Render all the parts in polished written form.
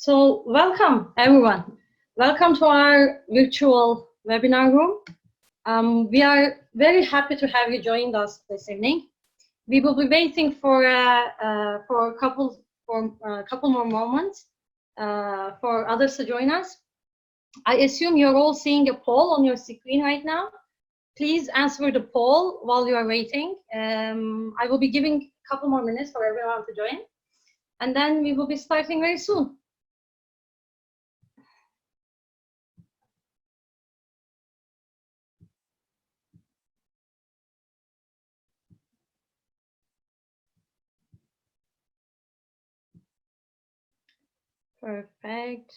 So welcome everyone. Welcome to our virtual webinar room. We are very happy to have you join us this evening. We will be waiting for a couple more moments for others to join us. I assume you're all seeing a poll on your screen right now. Please answer the poll while you are waiting. I will be giving a couple more minutes for everyone to join, and then we will be starting very soon. Perfect.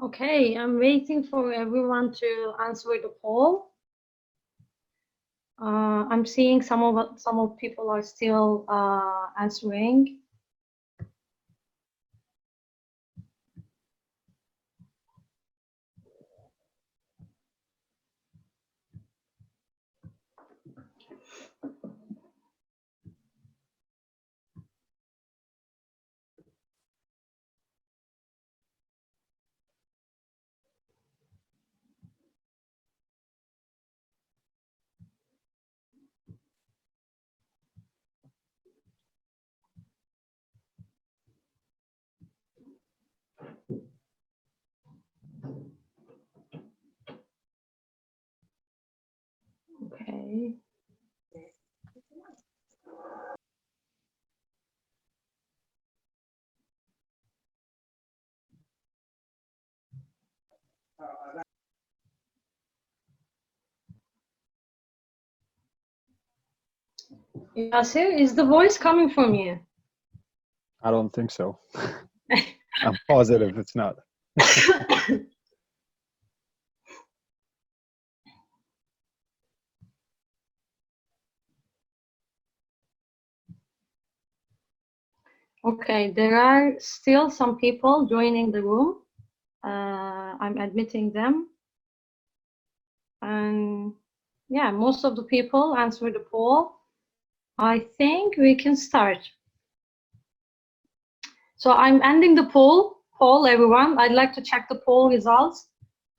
Okay, I'm waiting for everyone to answer the poll. I'm seeing some of people are still answering. Okay. Yasir, is the voice coming from you? I don't think so. I'm positive it's not. Okay, there are still some people joining the room. I'm admitting them. And yeah, most of the people answer the poll. I think we can start. So I'm ending the poll, everyone. I'd like to check the poll results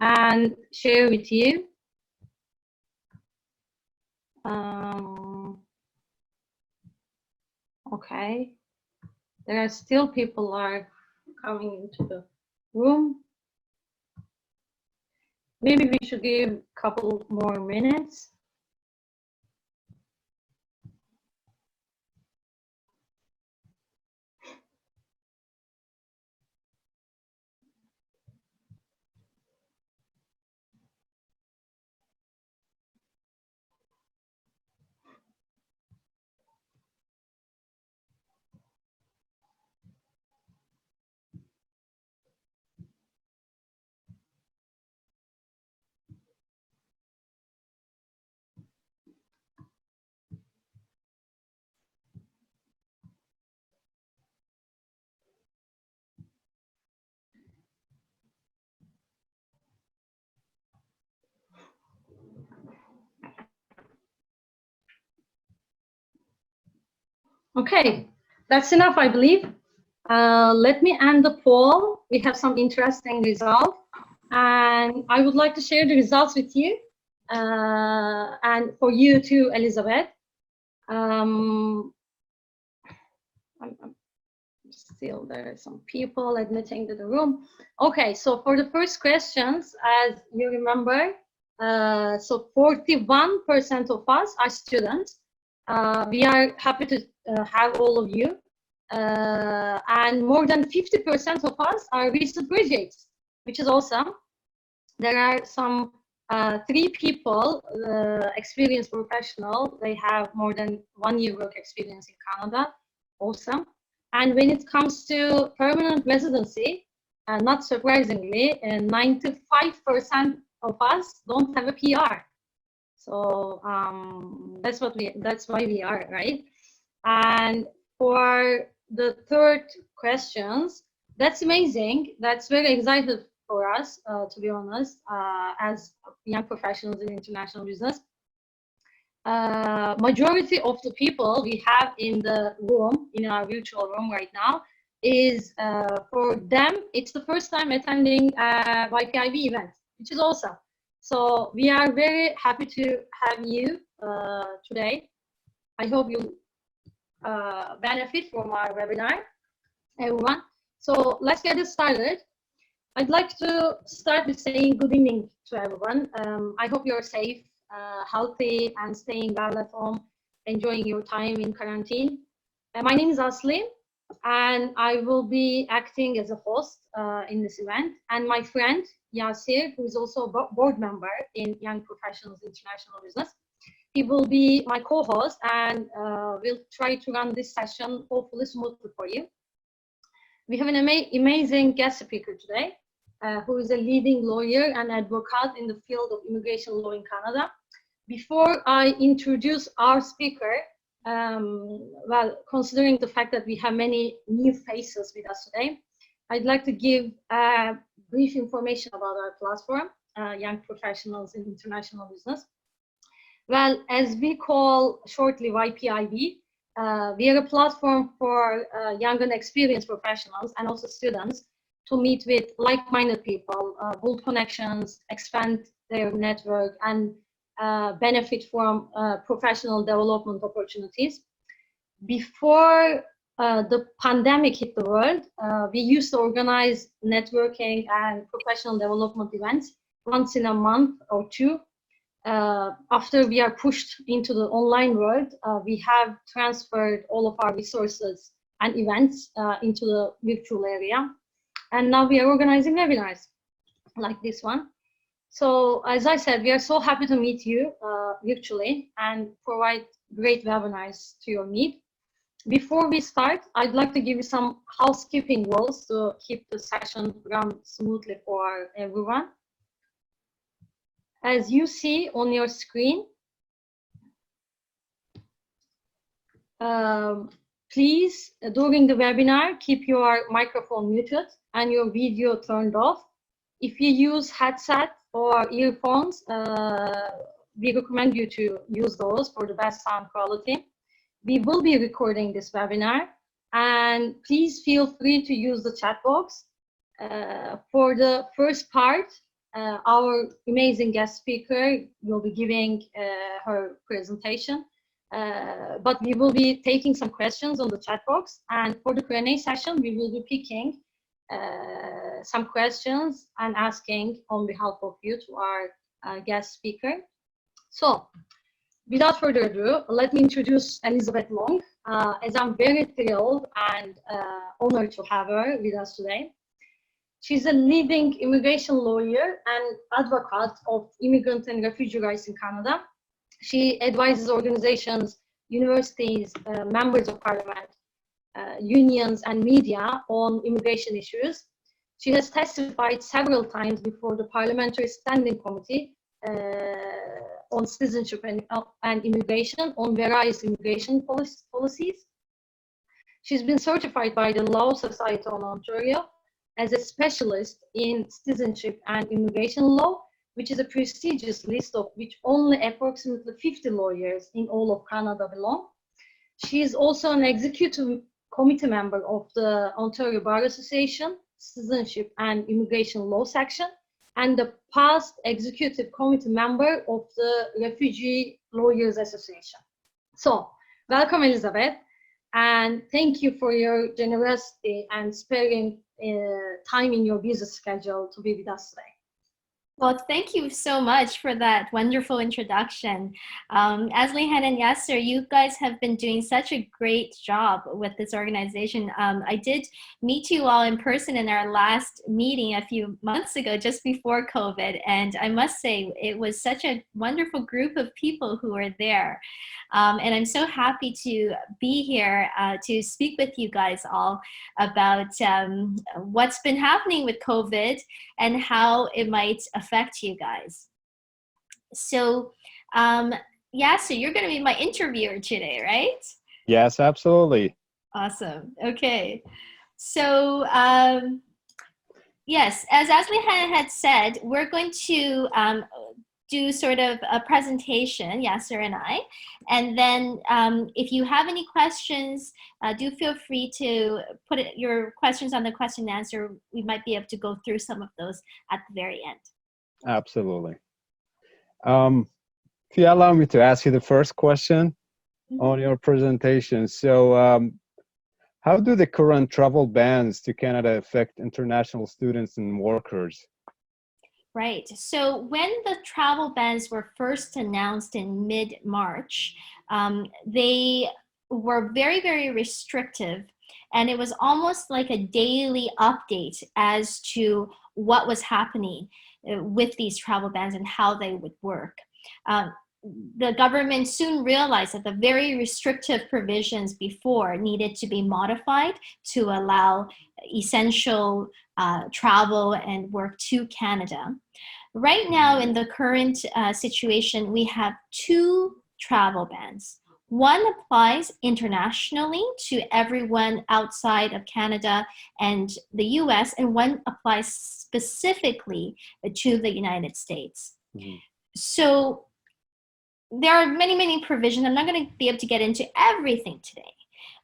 and share with you. Okay, there are still people are coming into the room. Maybe we should give a couple more minutes. Okay, that's enough, I believe. Let me end the poll. We have some interesting results, and I would like to share the results with you, and for you too, Elizabeth. Still, there are some people admitting to the room. Okay, so for the first questions, as you remember, so 41% of us are students. We are happy to have all of you. And more than 50% of us are recent graduates, which is awesome. There are some 3 people, experienced professional. They have more than 1 year work experience in Canada. Awesome. And when it comes to permanent residency, not surprisingly, 95% of us don't have a PR. So that's why we are, right? And for the third questions, that's amazing. That's very excited for us, to be honest, as young professionals in international business. Majority of the people we have in the room, in our virtual room right now, is for them, it's the first time attending a YPIB event, which is awesome. So we are very happy to have you today. I hope you benefit from our webinar, everyone. So let's get it started. I'd like to start with saying good evening to everyone. I hope you're safe, healthy, and staying well at home, enjoying your time in quarantine. My name is Asli, and I will be acting as a host in this event. And my friend Yasir, who is also a board member in Young Professionals International Business, he will be my co-host, and we'll try to run this session hopefully smoothly for you. We have an amazing guest speaker today, who is a leading lawyer and advocate in the field of immigration law in Canada. Before I introduce our speaker, well, considering the fact that we have many new faces with us today, I'd like to give brief information about our platform, Young Professionals in International Business. Well, as we call shortly YPIB, we are a platform for young and experienced professionals and also students to meet with like-minded people, build connections, expand their network, and benefit from professional development opportunities. Before the pandemic hit the world, we used to organize networking and professional development events once in a month or two. After we are pushed into the online world, we have transferred all of our resources and events into the virtual area. And now we are organizing webinars like this one. So as I said, we are so happy to meet you virtually and provide great webinars to your need. Before we start, I'd like to give you some housekeeping rules to keep the session run smoothly for everyone. As you see on your screen, please, during the webinar, keep your microphone muted and your video turned off. If you use headset or earphones, we recommend you to use those for the best sound quality. We will be recording this webinar, and please feel free to use the chat box. For the first part, our amazing guest speaker will be giving her presentation, but we will be taking some questions on the chat box, and for the Q&A session, we will be picking some questions and asking on behalf of you to our guest speaker. So, without further ado, let me introduce Elizabeth Long, as I'm very thrilled and honored to have her with us today. She's a leading immigration lawyer and advocate of immigrant and refugee rights in Canada. She advises organizations, universities, members of parliament, unions, and media on immigration issues. She has testified several times before the Parliamentary Standing Committee on Citizenship and Immigration on various immigration policies. She's been certified by the Law Society of Ontario as a specialist in citizenship and immigration law, which is a prestigious list of which only approximately 50 lawyers in all of Canada belong. She is also an executive committee member of the Ontario Bar Association, Citizenship and Immigration Law Section, and the past executive committee member of the Refugee Lawyers Association. So, welcome, Elizabeth, and thank you for your generosity and sparing time in your busy schedule to be with us today. Well, thank you so much for that wonderful introduction. As Lihan and Yasser, you guys have been doing such a great job with this organization. I did meet you all in person in our last meeting a few months ago, just before COVID. And I must say, it was such a wonderful group of people who were there. And I'm so happy to be here to speak with you guys all about what's been happening with COVID and how it might affect you guys. So, Yasser, you're going to be my interviewer today, right? Yes, absolutely. Awesome. Okay. So, yes, as Lihan had said, we're going to do sort of a presentation, Yasser and I, and then if you have any questions, do feel free to put your questions on the question and answer. We might be able to go through some of those at the very end. Absolutely. If you allow me to ask you the first question on your presentation. So how do the current travel bans to Canada affect international students and workers? Right. So when the travel bans were first announced in mid-March, they were very, very restrictive. And it was almost like a daily update as to what was happening with these travel bans and how they would work. The government soon realized that the very restrictive provisions before needed to be modified to allow essential travel and work to Canada. Right now, in the current situation, we have two travel bans. One applies internationally to everyone outside of Canada and the US, and one applies specifically to the United States. Mm-hmm. So there are many, many provisions. I'm not going to be able to get into everything today.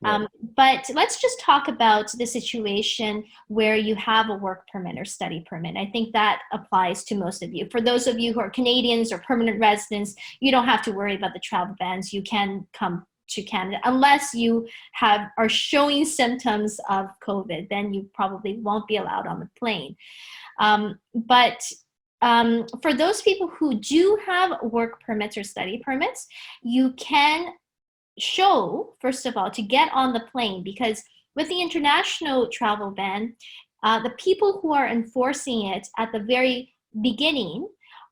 Right. But let's just talk about the situation where you have a work permit or study permit. I think that applies to most of you. For those of you who are Canadians or permanent residents, you don't have to worry about the travel bans. You can come to Canada unless you are showing symptoms of COVID. Then you probably won't be allowed on the plane. But for those people who do have work permits or study permits, you can show, first of all, to get on the plane, because with the international travel ban, the people who are enforcing it at the very beginning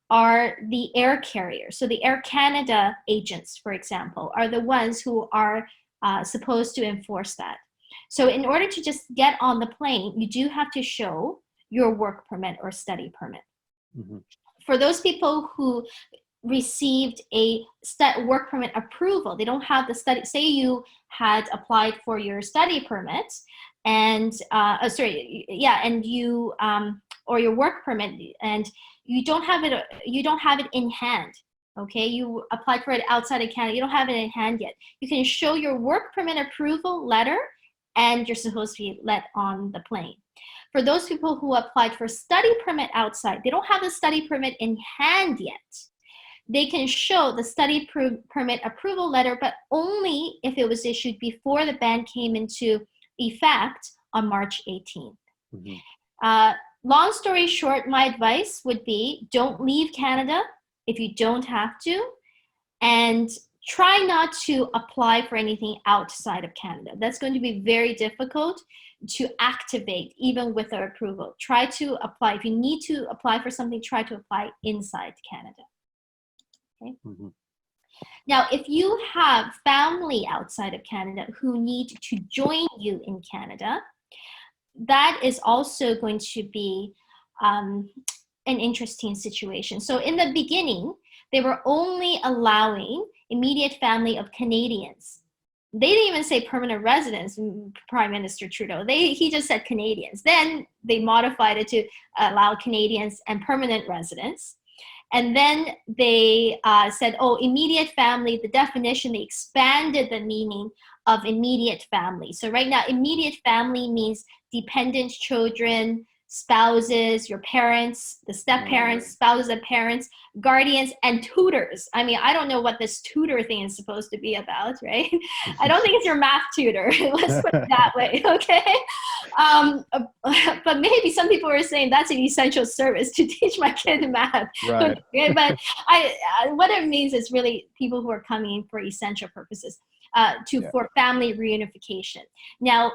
are the air carriers. So the Air Canada agents, for example, are the ones who are supposed to enforce that. So in order to just get on the plane, you do have to show your work permit or study permit. Mm-hmm. For those people who received a work permit approval, they don't have the study. Say you had applied for your study permit and and you or your work permit, and you don't have it in hand. Okay, you applied for it outside of Canada, you don't have it in hand yet. You can show your work permit approval letter and you're supposed to be let on the plane. For those people who applied for study permit outside, they don't have the study permit in hand yet. They can show the study permit approval letter, but only if it was issued before the ban came into effect on March 18th. Mm-hmm. Long story short, my advice would be don't leave Canada if you don't have to, and try not to apply for anything outside of Canada. That's going to be very difficult to activate, even with our approval. Try to apply. If you need to apply for something, try to apply inside Canada. Okay. Mm-hmm. Now, if you have family outside of Canada who need to join you in Canada, that is also going to be an interesting situation. So in the beginning, they were only allowing immediate family of Canadians. They didn't even say permanent residents, Prime Minister Trudeau. He just said Canadians. Then they modified it to allow Canadians and permanent residents. And then they said, oh, immediate family, the definition, they expanded the meaning of immediate family. So right now, immediate family means dependent children, spouses, your parents, the step-parents, spouses and parents, guardians, and tutors. I mean, I don't know what this tutor thing is supposed to be about, right? I don't think it's your math tutor. Let's put it that way, okay? But maybe some people are saying that's an essential service to teach my kid math. Right. Okay? But what it means is really people who are coming in for essential purposes, for family reunification. Now,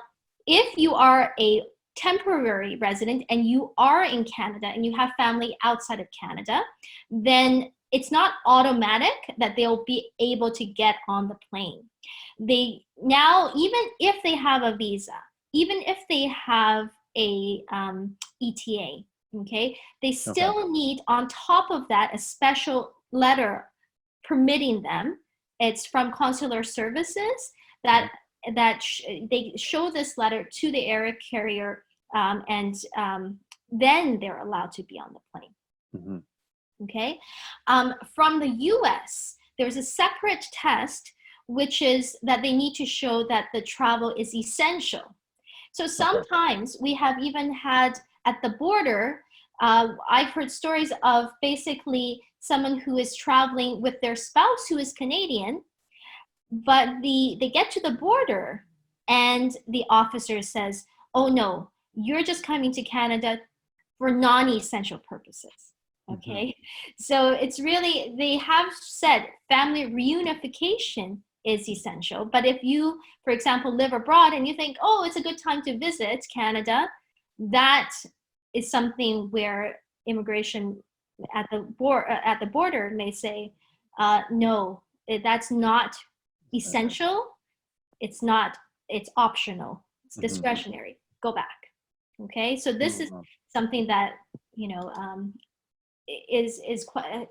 if you are a temporary resident and you are in Canada and you have family outside of Canada, then it's not automatic that they'll be able to get on the plane. They now, even if they have a visa, even if they have a ETA, okay, they still need on top of that a special letter permitting them. It's from consular services that they show this letter to the air carrier, and then they're allowed to be on the plane. Okay. From the US, there's a separate test, which is that they need to show that the travel is essential. So sometimes we have even had at the border, I've heard stories of basically someone who is traveling with their spouse who is Canadian, but they get to the border and the officer says, oh no, you're just coming to Canada for non-essential purposes. Okay. So it's really, they have said family reunification is essential. But if you, for example, live abroad and you think, oh, it's a good time to visit Canada, that is something where immigration at the border may say, no, that's not essential. It's optional. It's discretionary. Go back. Okay. So this is something that, is quite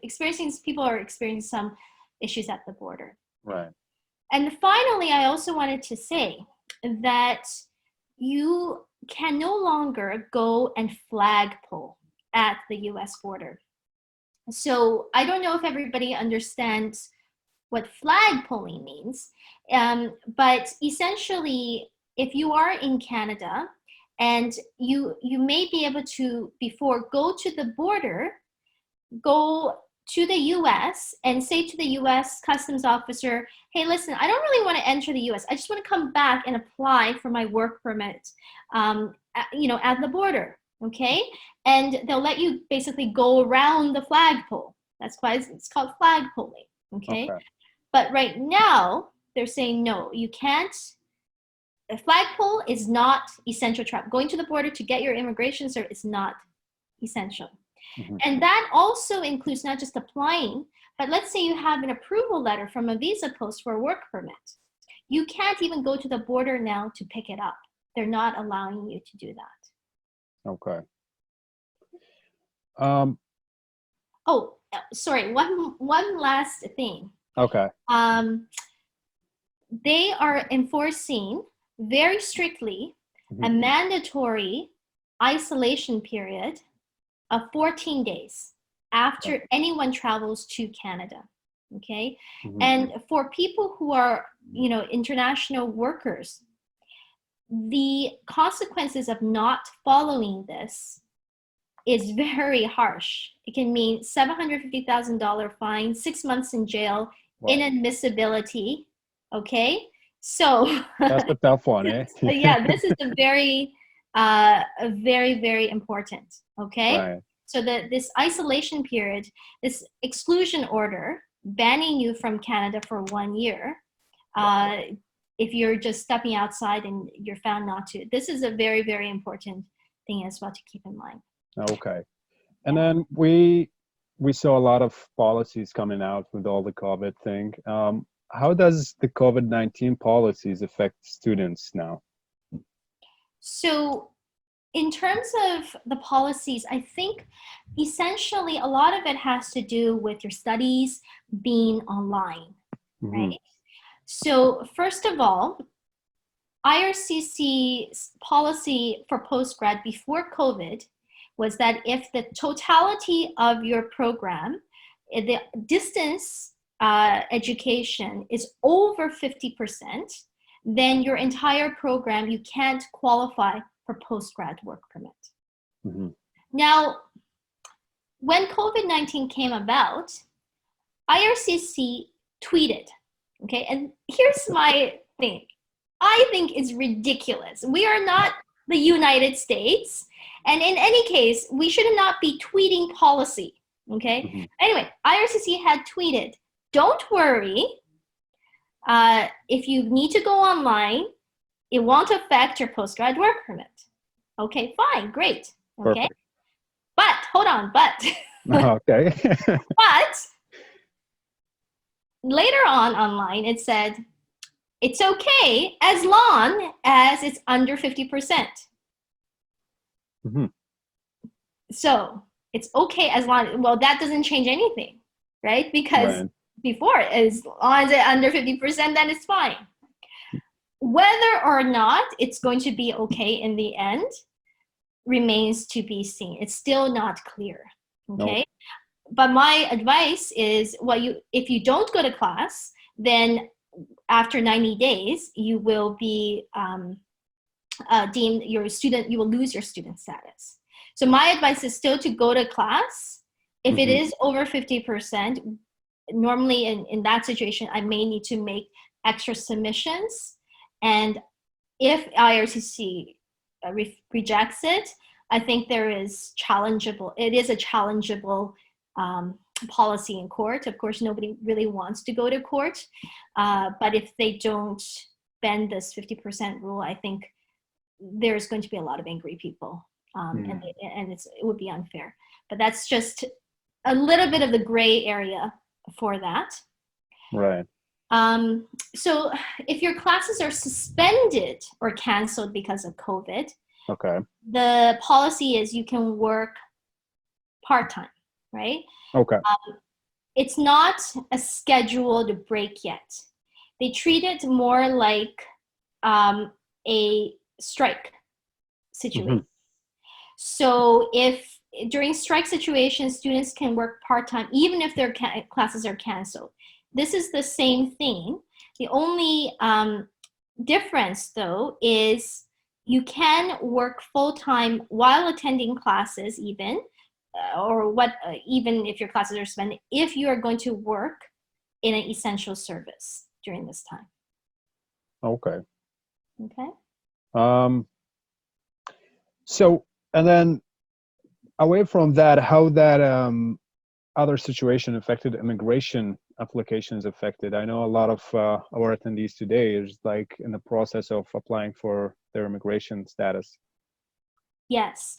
people are experiencing some issues at the border. Right. And finally, I also wanted to say that you can no longer go and flagpole at the US border. So I don't know if everybody understands what flagpoling means, but essentially, if you are in Canada and you may be able to, before, go to the border, go to the US and say to the US customs officer, hey, listen, I don't really want to enter the US. I just want to come back and apply for my work permit, at the border, okay? And they'll let you basically go around the flagpole. That's why it's called flagpoling, okay? But right now, they're saying, no, you can't. A flagpole is not essential travel. Going to the border to get your immigration cert is not essential. And that also includes not just applying, but let's say you have an approval letter from a visa post for a work permit. You can't even go to the border now to pick it up. They're not allowing you to do that. Okay. Oh, sorry. One last thing. Okay. They are enforcing very strictly a mandatory isolation period of 14 days after anyone travels to Canada, okay? And for people who are, international workers, the consequences of not following this is very harsh. It can mean $750,000 fine, 6 months in jail, inadmissibility, okay? So that's a tough one, eh? Yeah, this is a very, very important, okay? Right. So this isolation period, this exclusion order banning you from Canada for 1 year, if you're just stepping outside and you're found not to, this is a very, very important thing as well to keep in mind. Okay. And then we saw a lot of policies coming out with all the COVID thing. How does the COVID-19 policies affect students now? So in terms of the policies, I think essentially a lot of it has to do with your studies being online, right? So first of all, IRCC's policy for postgrad before COVID was that if the totality of your program if the distance education is over 50%, then your entire program, you can't qualify for postgrad work permit. Mm-hmm. Now, when COVID-19 came about, IRCC tweeted, okay, and here's my thing. I think it's ridiculous. We are not the United States, and in any case, we should not be tweeting policy, okay? Mm-hmm. Anyway, IRCC had tweeted, don't worry, if you need to go online, it won't affect your postgrad work permit. Okay, fine, great, okay? Perfect. But, hold on, but. Okay. But later on online, it said, it's okay as long as it's under 50%. Mm-hmm. So it's okay as long, well, that doesn't change anything, right? Because Right. before, as long as it's under 50%, then it's fine. Whether or not it's going to be okay in the end remains to be seen. It's still not clear, okay? Nope. But my advice is, if you don't go to class, then after 90 days, you will be deemed your student, you will lose your student status. So my advice is still to go to class. If it is over 50%, normally in that situation, I may need to make extra submissions. And if IRCC rejects it, I think it is a challengeable policy in court. Of course, nobody really wants to go to court, but if they don't bend this 50% rule, I think there's going to be a lot of angry people, and it would be unfair. But that's just a little bit of the gray area for that. Right. So if your classes are suspended or canceled because of COVID, Okay. the policy is you can work part-time, right? Okay. It's not a scheduled break yet. They treat it more like a strike situation. So if during strike situations, students can work part-time, even if their classes are canceled. This is the same thing. The only difference, though, is you can work full-time while attending classes, even if your classes are suspended, if you are going to work in an essential service during this time. Okay. Okay. So, and then away from that, how that other situation affected immigration applications affected? I know a lot of our attendees today is like in the process of applying for their immigration status. Yes.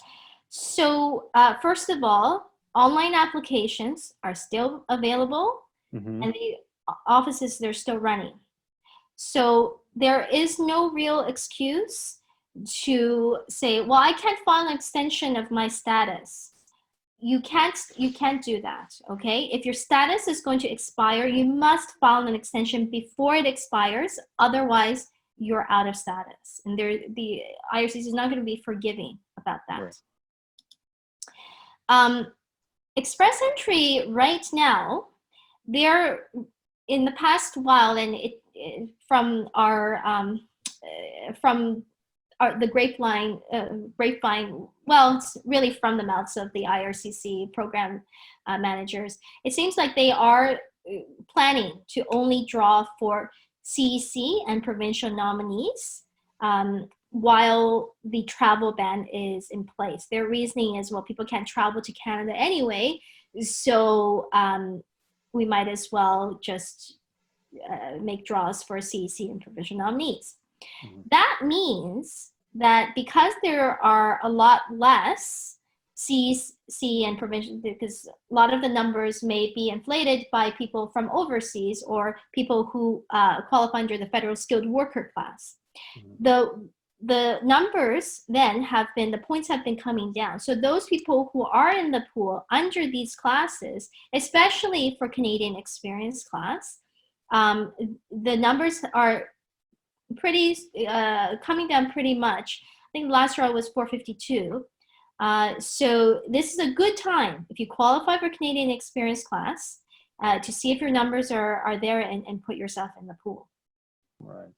So first of all, online applications are still available, and the offices, they're still running. So there is no real excuse to say, well, I can't file an extension of my status. You can't do that, okay? If your status is going to expire, you must file an extension before it expires. Otherwise, you're out of status. And the IRCC is not going to be forgiving about that. Right. Express entry right now, they're in the past while, and from the grapevine, well, it's really from the mouths of the IRCC program managers. It seems like they are planning to only draw for CEC and provincial nominees while the travel ban is in place. Their reasoning is, well, people can't travel to Canada anyway, so we might as well just make draws for CEC and provincial nominees. That means that because there are a lot less CEC and provincial, because a lot of the numbers may be inflated by people from overseas or people who qualify under the federal skilled worker class. The numbers then the points have been coming down. So those people who are in the pool under these classes, especially for Canadian experience class, the numbers are pretty coming down pretty much. I think last row was 452. So this is a good time, if you qualify for Canadian Experience class, to see if your numbers are there and put yourself in the pool. Right.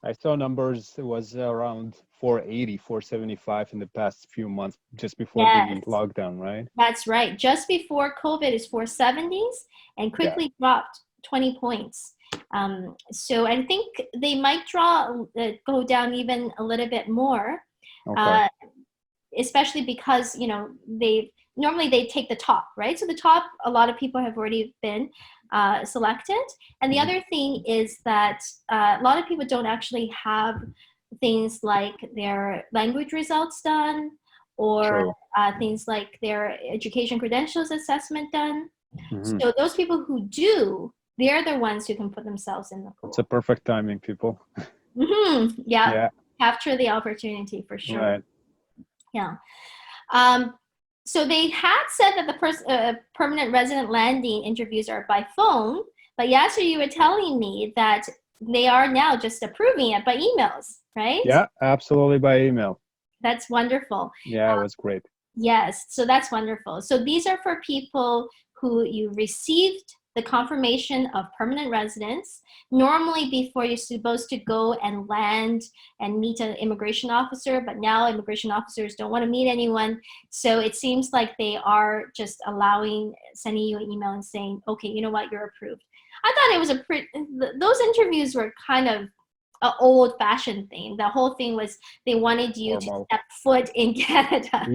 I saw numbers, it was around 480, 475 in the past few months, just before the lockdown, right? That's right. Just before COVID is 470s and quickly dropped 20 points. So I think they might go down even a little bit more, especially because, you know, normally they take the top, right? So the top, a lot of people have already been selected. And the other thing is that a lot of people don't actually have things like their language results done, or things like their education credentials assessment done. So those people who do, they're the ones who can put themselves in the pool. It's a perfect timing, people. Yeah. Capture the opportunity for sure. Right. Yeah. So they had said that the permanent resident landing interviews are by phone, but yesterday you were telling me that they are now just approving it by emails, right? Yeah, absolutely, by email. That's wonderful. Yeah, it was great. Yes, so that's wonderful. So these are for people who you received the confirmation of permanent residence. Normally before you're supposed to go and land and meet an immigration officer, but now immigration officers don't want to meet anyone. So it seems like they are just sending you an email and saying, okay, you know what, you're approved. I thought it was those interviews were kind of an old-fashioned thing. The whole thing was they wanted you to step foot in Canada.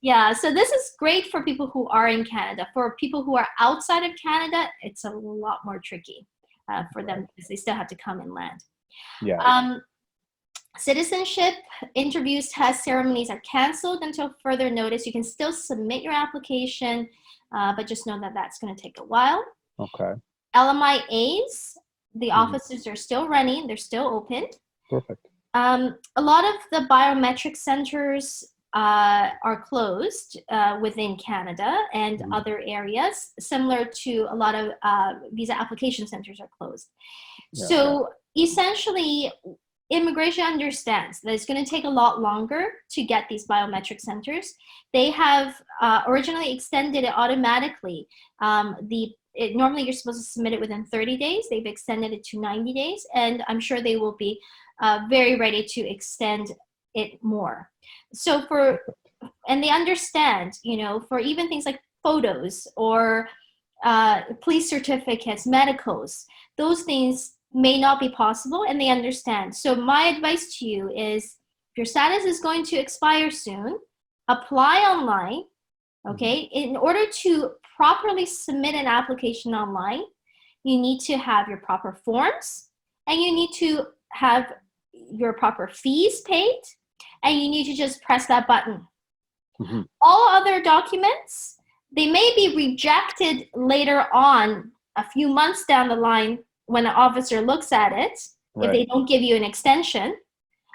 Yeah. So this is great for people who are in Canada. For people who are outside of Canada, it's a lot more tricky for them because they still have to come and land. Yeah. Citizenship interviews, test ceremonies are canceled until further notice. You can still submit your application, but just know that that's going to take a while. Okay. LMIAs, the offices are still running. They're still open. Perfect. A lot of the biometric centers are closed within Canada and other areas, similar to a lot of visa application centers are closed. So essentially, immigration understands that it's going to take a lot longer to get these biometric centers. They have originally extended it automatically. Normally you're supposed to submit it within 30 days. They've extended it to 90 days, and I'm sure they will be very ready to extend it more. So and they understand, you know, for even things like photos or police certificates, medicals, those things may not be possible, and they understand. So my advice to you is, if your status is going to expire soon, apply online. Okay, in order to properly submit an application online, you need to have your proper forms, and you need to have your proper fees paid, and you need to just press that button. All other documents, they may be rejected later on, a few months down the line, when an officer looks at it, if they don't give you an extension,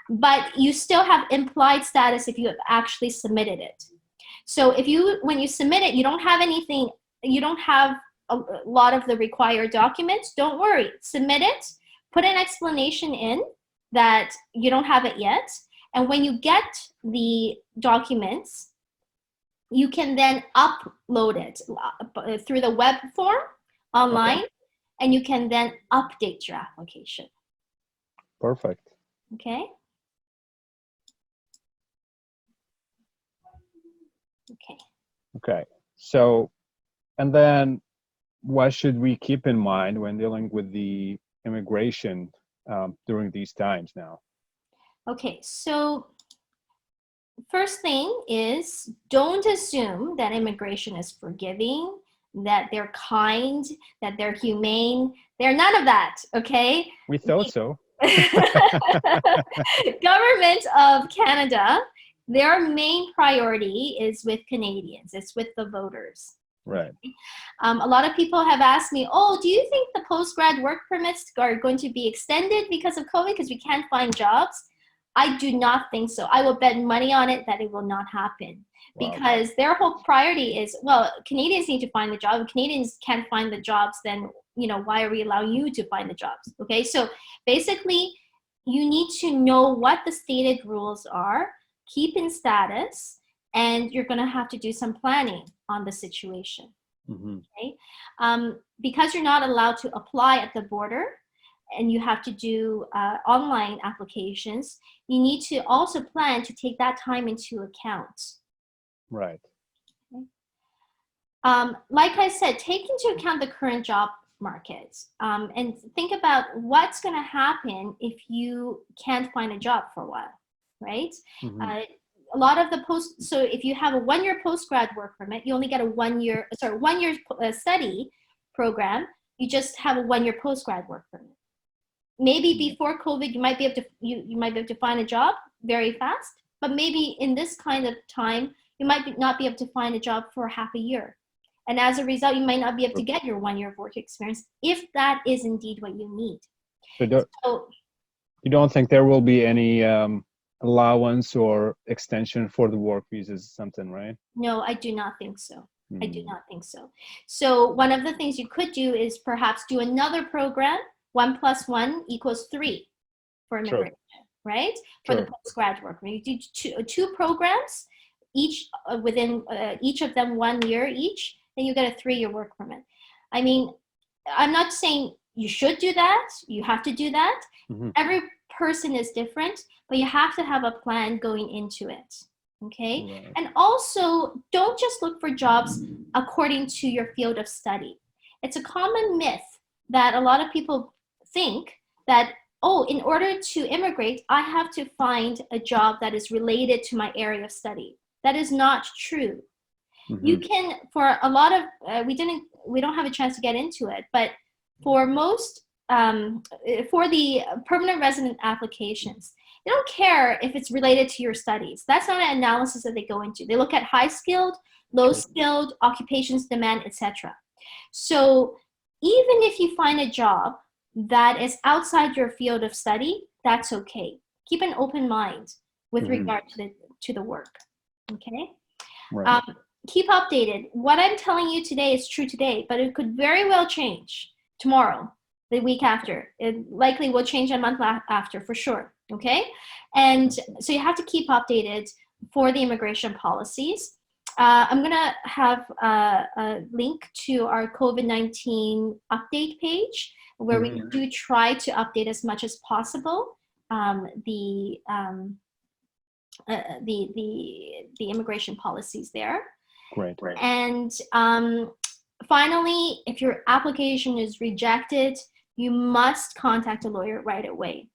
but you still have implied status if you have actually submitted it. So when you submit it, you don't have anything, you don't have a lot of the required documents, don't worry, submit it, put an explanation in that you don't have it yet. And when you get the documents, you can then upload it through the web form online, and you can then update your application. Perfect. Okay. Okay. So, and then what should we keep in mind when dealing with the immigration during these times now? Okay, so first thing is, don't assume that immigration is forgiving, that they're kind, that they're humane. They're none of that, okay? We thought so. Government of Canada, their main priority is with Canadians. It's with the voters. Right. A lot of people have asked me, oh, do you think the post-grad work permits are going to be extended because of COVID because we can't find jobs? I do not think so. I will bet money on it that it will not happen. Wow. Because their whole priority is, well, Canadians need to find the job. If Canadians can't find the jobs, then, you know, why are we allowing you to find the jobs? Okay, so basically, you need to know what the stated rules are keep in status, and you're going to have to do some planning on the situation. Okay? Because you're not allowed to apply at the border, and you have to do online applications, you need to also plan to take that time into account. Right. Okay? Like I said, take into account the current job market, and think about what's going to happen if you can't find a job for a while, right? A lot of the so if you have a 1-year postgrad work permit, you only get a 1-year study program. You just have a 1-year postgrad work permit. Maybe before COVID, you might be able to you might be able to find a job very fast, but maybe in this kind of time, you might not be able to find a job for half a year. And as a result, you might not be able to get your 1-year of work experience if that is indeed what you need. So you don't think there will be any allowance or extension for the work visas, something, right? No, I do not think so. I do not think so. So one of the things you could do is perhaps do another program, 1 + 1 = 3 for immigration, right? For the postgrad work. You do two programs, each within each of them 1 year each, then you get a 3-year work permit. I mean, I'm not saying you should do that. You have to do that. Every person is different, but you have to have a plan going into it. Okay. Right. And also, don't just look for jobs according to your field of study. It's a common myth that a lot of people think that, oh, in order to immigrate, I have to find a job that is related to my area of study. That is not true. You can, for a lot of, we don't have a chance to get into it, but for most, for the permanent resident applications, they don't care if it's related to your studies. That's not an analysis that they go into. They look at high skilled, low skilled, occupations demand, etc. So even if you find a job that is outside your field of study, that's okay. Keep an open mind with regard to the work. Okay. Right. Keep updated. What I'm telling you today is true today, but it could very well change tomorrow, the week after. It likely will change a month after, for sure. Okay. And so you have to keep updated for the immigration policies. I'm going to have a link to our COVID-19 update page where we do try to update as much as possible the immigration policies there. Great. And finally, if your application is rejected, you must contact a lawyer right away.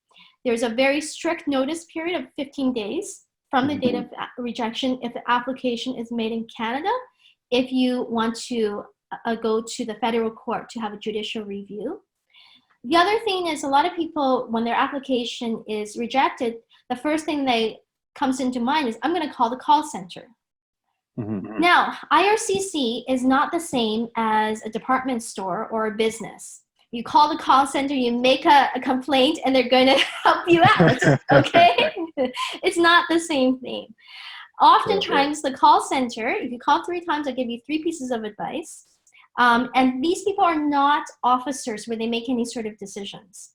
There's a very strict notice period of 15 days from the date of rejection if the application is made in Canada, if you want to go to the federal court to have a judicial review. The other thing is, a lot of people, when their application is rejected, the first thing that comes into mind is, I'm going to call the call center. Now, IRCC is not the same as a department store or a business. You call the call center, you make a complaint, and they're going to help you out, okay? It's not the same thing. Oftentimes, the call center, if you call 3 times, I'll give you 3 pieces of advice. And these people are not officers where they make any sort of decisions.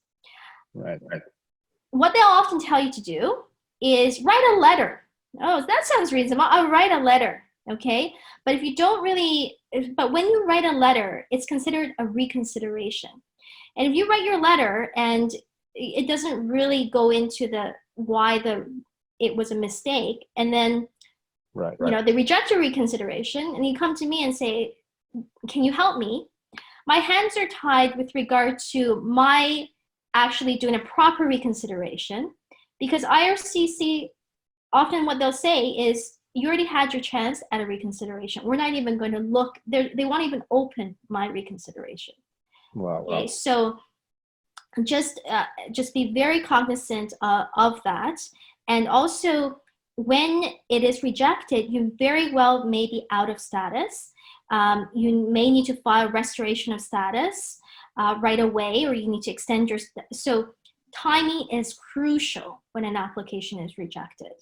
Right. What they'll often tell you to do is write a letter. Oh, that sounds reasonable. I'll write a letter, okay? But if you don't really, but when you write a letter, it's considered a reconsideration. And if you write your letter and it doesn't really go into the why it was a mistake, and then you know, they reject your reconsideration, and you come to me and say, can you help me? My hands are tied with regard to my actually doing a proper reconsideration, because IRCC, often what they'll say is, you already had your chance at a reconsideration. We're not even going to look, they won't even open my reconsideration. Wow. Okay, so just be very cognizant of that. And also, when it is rejected, you very well may be out of status. You may need to file restoration of status right away, or you need to extend your, so timing is crucial when an application is rejected,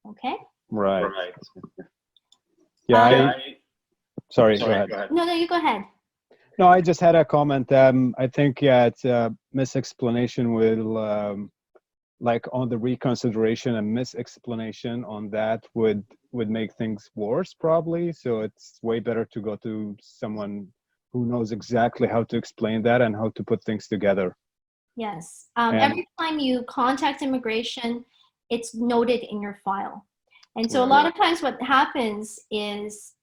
okay? Right. Yeah, sorry, go ahead. No, you go ahead. No, I just had a comment. I think, it's a misexplanation like on the reconsideration and misexplanation on that would make things worse probably. So it's way better to go to someone who knows exactly how to explain that and how to put things together. Yes. And Every time you contact immigration, it's noted in your file. And so a Right. lot of times what happens is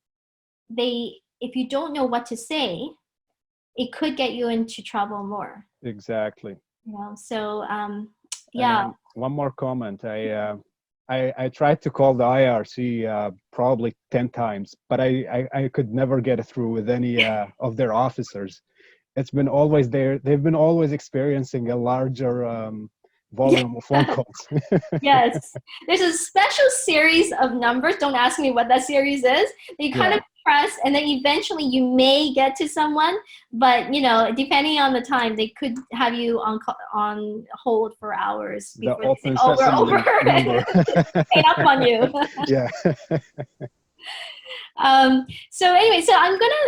if you don't know what to say, it could get you into trouble more. exactly. You know, so And then one more comment. I tried to call the IRC probably 10 times, but I could never get it through with any of their officers. It's been always there. They've been always experiencing a larger volume of phone calls. Yes. There's a special series of numbers. Don't ask me what that series is. You kind of press, and then eventually you may get to someone, but you know, depending on the time, they could have you on hold for hours The before they open say, sesame over. number. Hang up on you. Yeah. So anyway, so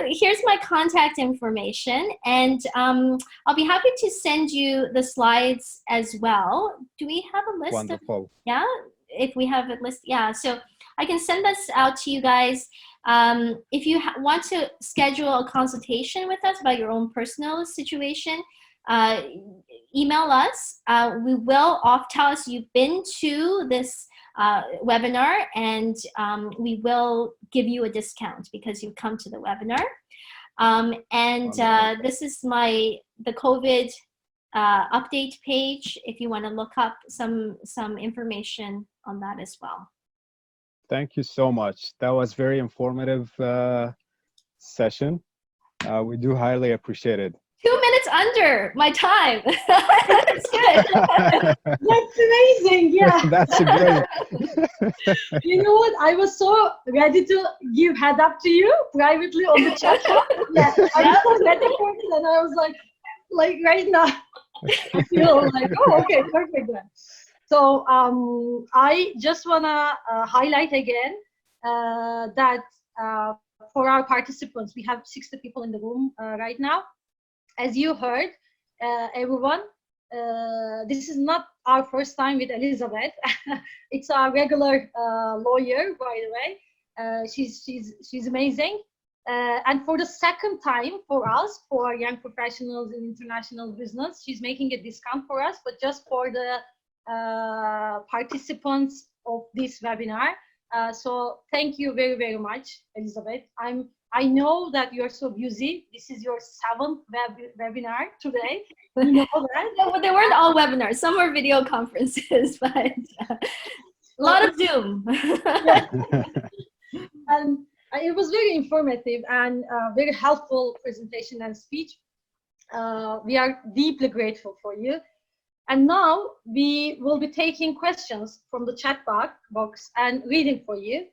here's my contact information, and I'll be happy to send you the slides as well. Do we have a list? Wonderful. Yeah, if we have a list, yeah. So I can send this out to you guys. If you want to schedule a consultation with us about your own personal situation, email us. We will tell us you've been to this webinar, and we will give you a discount because you come to the webinar. This is the COVID update page if you want to look up some information on that as well. Thank you so much. That was very informative session. We do highly appreciate it. 2 minutes under my time. That's good. That's amazing. Yeah. That's great. You know what? I was so ready to give head up to you privately on the chat. Yeah, I was so ready for it, and I was like right now, I feel like, oh, okay, perfect then. So I just wanna highlight again that for our participants, we have 60 people in the room right now. As you heard, everyone, this is not our first time with Elizabeth. It's our regular lawyer, by the way. She's amazing. And for the second time for us, for young professionals in international business, she's making a discount for us, but just for the participants of this webinar. So thank you very, very much, Elizabeth. I know that you're so busy. This is your 7th webinar today. You know that? No, but they weren't all webinars. Some were video conferences, but a lot of Zoom. And it was very informative and very helpful presentation and speech. We are deeply grateful for you. And now we will be taking questions from the chat box and reading for you.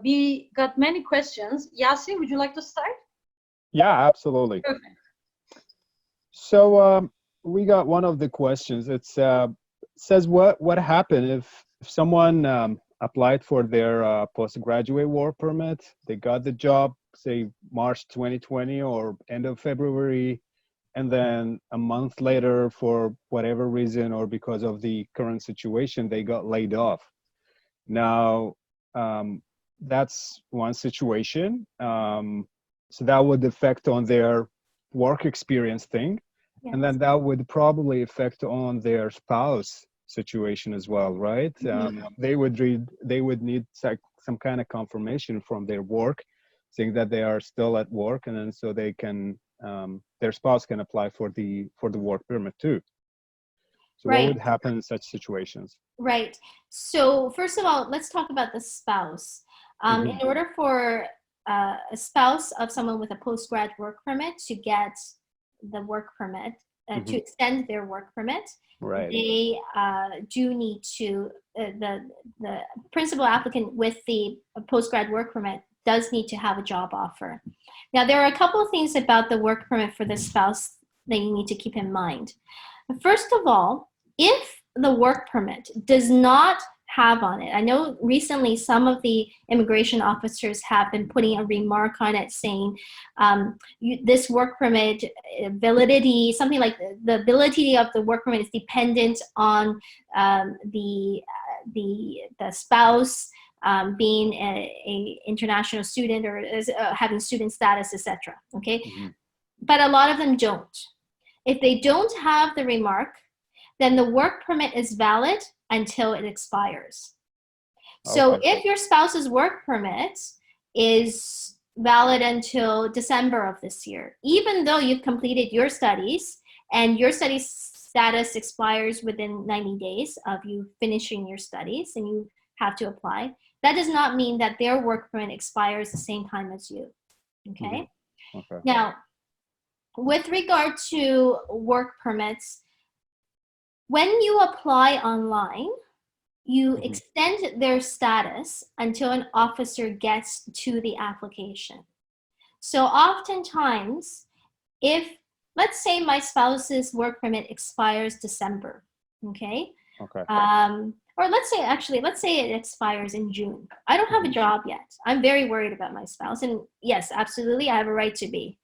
We got many questions. Yasin, would you like to start? Yeah, absolutely. Perfect. So we got one of the questions. It says what happened if someone applied for their postgraduate work permit, they got the job, say March 2020 or end of February, and then a month later, for whatever reason or because of the current situation, they got laid off. Now, that's one situation. So that would affect on their work experience thing. Yes. And then that would probably affect on their spouse situation as well, right? Mm-hmm. They would need some kind of confirmation from their work saying that they are still at work, and then so they can their spouse can apply for the work permit too. So right. What would happen in such situations? Right. So first of all, let's talk about the spouse. Mm-hmm. In order for a spouse of someone with a post-grad work permit to get the work permit, mm-hmm. to extend their work permit, right. They do need to, the principal applicant with the post-grad work permit does need to have a job offer. Now, there are a couple of things about the work permit for the spouse that you need to keep in mind. First of all, if the work permit does not have on it. I know recently some of the immigration officers have been putting a remark on it saying this work permit validity, something like the validity of the work permit is dependent on the spouse being a international student or having student status, etc. Okay, but a lot of them don't. If they don't have the remark, then the work permit is valid until it expires. So if your spouse's work permit is valid until December of this year, even though you've completed your studies and your study status expires within 90 days of you finishing your studies and you have to apply, that does not mean that their work permit expires the same time as you. Okay? Now, with regard to work permits, when you apply online, you extend their status until an officer gets to the application. So oftentimes, if, let's say my spouse's work permit expires December, okay? Or let's say it expires in June. I don't have a job yet. I'm very worried about my spouse. And yes, absolutely, I have a right to be,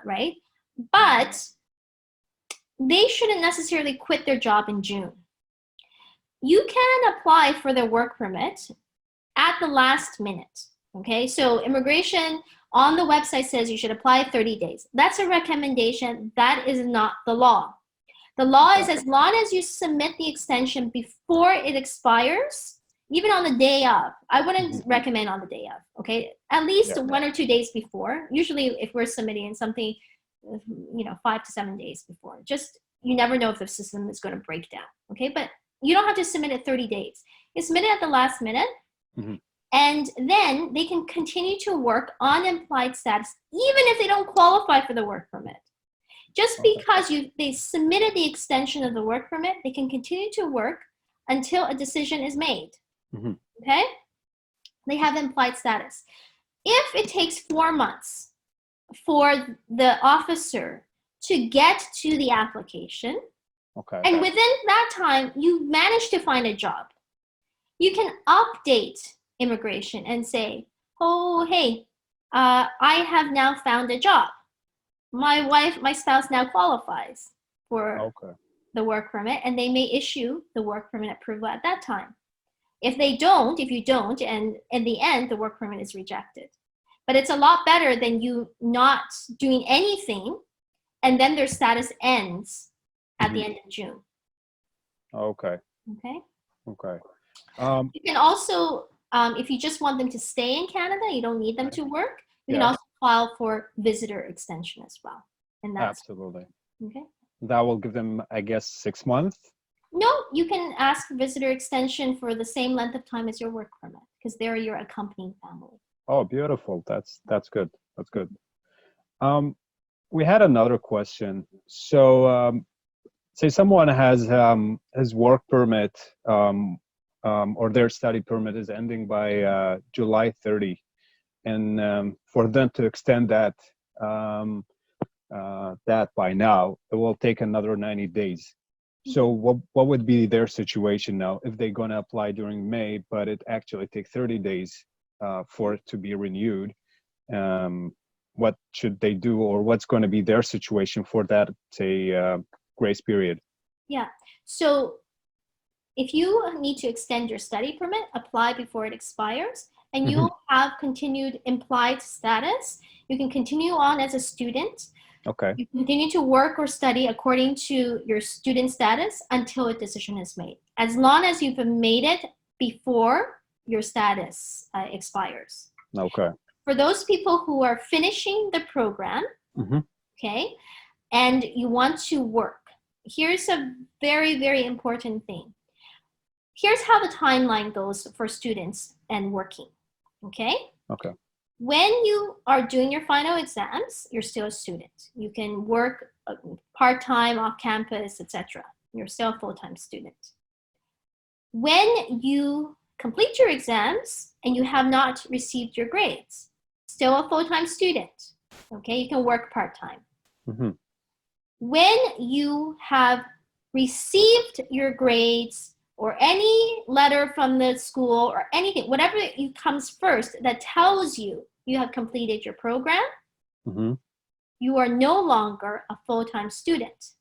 right? But they shouldn't necessarily quit their job in June. You can apply for their work permit at the last minute, okay? So immigration on the website says you should apply 30 days. That's a recommendation. That is not the law. The law is as long as you submit the extension before it expires, even on the day of. I wouldn't recommend on the day of, okay? At least 1 or 2 days before. Usually if we're submitting something, 5 to 7 days before. Just, you never know if the system is going to break down, okay? But you don't have to submit it 30 days. You submit it at the last minute, and then they can continue to work on implied status, even if they don't qualify for the work permit. Just because they submitted the extension of the work permit, they can continue to work until a decision is made, okay? They have implied status. If it takes 4 months for the officer to get to the application, and within that time, you manage to find a job, you can update immigration and say, oh, hey, I have now found a job. My spouse now qualifies for the work permit, and they may issue the work permit approval at that time. If you don't, and in the end, the work permit is rejected. But it's a lot better than you not doing anything, and then their status ends at the end of June. Okay. You can also, if you just want them to stay in Canada, you don't need them to work, you can also file for visitor extension as well. And that's absolutely. Okay. That will give them, I guess, 6 months? No, you can ask for visitor extension for the same length of time as your work permit, because they're your accompanying family. Oh, beautiful. That's good. That's good. We had another question. So, say someone has his work permit or their study permit is ending by July 30, and for them to extend that by now, it will take another 90 days. So what would be their situation now if they're going to apply during May, but it actually takes 30 days for it to be renewed? What should they do, or what's going to be their situation for that, say, grace period? Yeah. So if you need to extend your study permit, apply before it expires, and you'll have continued implied status. You can continue on as a student. Okay. You continue to work or study according to your student status until a decision is made, as long as you've made it before your status expires. Okay. For those people who are finishing the program, okay, and you want to work, here's a very, very important thing. Here's how the timeline goes for students and working, okay? Okay. When you are doing your final exams, you're still a student. You can work part-time, off campus, etc. You're still a full-time student. When you complete your exams and you have not received your grades, still a full-time student, okay? You can work part-time. When you have received your grades or any letter from the school or anything, whatever comes first that tells you you have completed your program, you are no longer a full-time student.